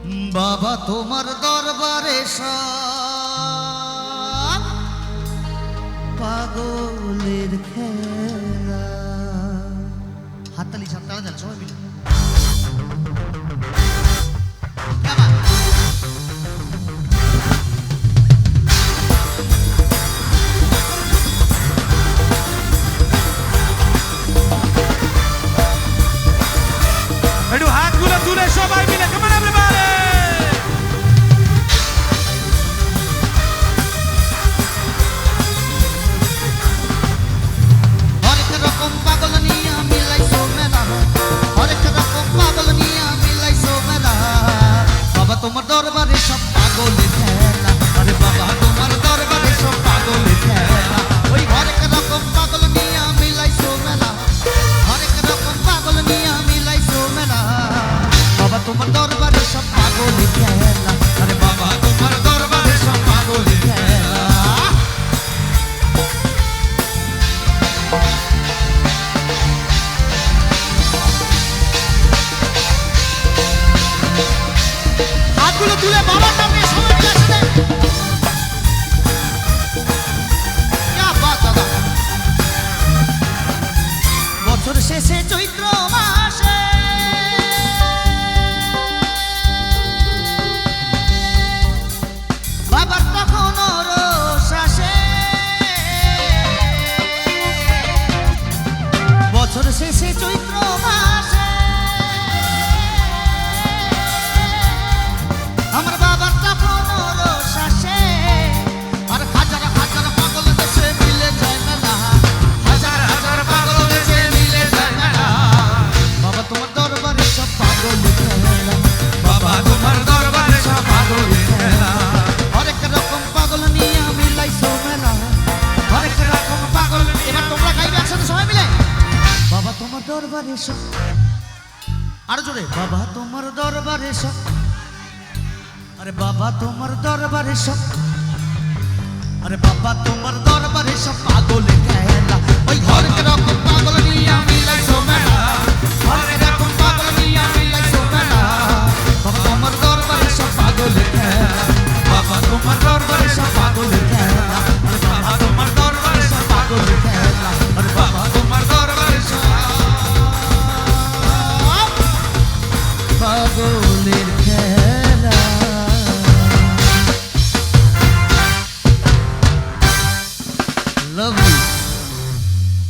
বাবা তোমার দরবারে সব পাগলের খেলা। হাততালি ছাড়, তারা যান সবাই মিলে। একটু হাতগুলো তুলে সবাই মিলে, come on everybody! হরেক রকম পাগল নিয়ে মিলাইছো মেলা, হরেক রকম পাগল নিয়ে মিলাইছো মেলা। বাবা তোমার দরবারে সব পাগলের খেলা, আরে বাবা তোমার দরবারে সব পাগলের খেলা। ওই হরেক রকম পাগল নিয়ে মিলাইছো মেলা, হরেক রকম পাগল নিয়ে মিলাইছো মেলা। বাবা তোমার দরবারে সব পাগলের খেলা, আরে বাবা তোমার দরবারে সব পাগলের খেলা। হাতগুলো তুলে বাবার নামে সবাই কাছে দেন। क्या बात दादा। বছর শেষে চৈত্র মাসে বাবার তখন রোষ আসে। বছর শেষে চৈত্র মাসে আমার বাবার তখন রোষ আসে। আর হাজার হাজার পাগল দেশে মিলে যায় মেলা, হাজার হাজার পাগল দেশে মিলে যায় মেলা। বাবা তোমার দরবারে সব পাগল খেলা, বাবা তোমার দরবারে সব পাগলের খেলা। হরেক রকম পাগল নিয়ে মিলাইছো মেলা, হরেক রকম পাগল। এবার তোমরা গাইবে একসাথে সবাই মিলে। বাবা তোমার দরবারে সব, আরো জোরে। বাবা তোমার দরবারে সব, আরে বাবা তোমার দরবারে সব, আরে বাবা তোমার দরবারে সব পাগলের খেলা। ওই হরেক রকম পাগল নিয়ে আমি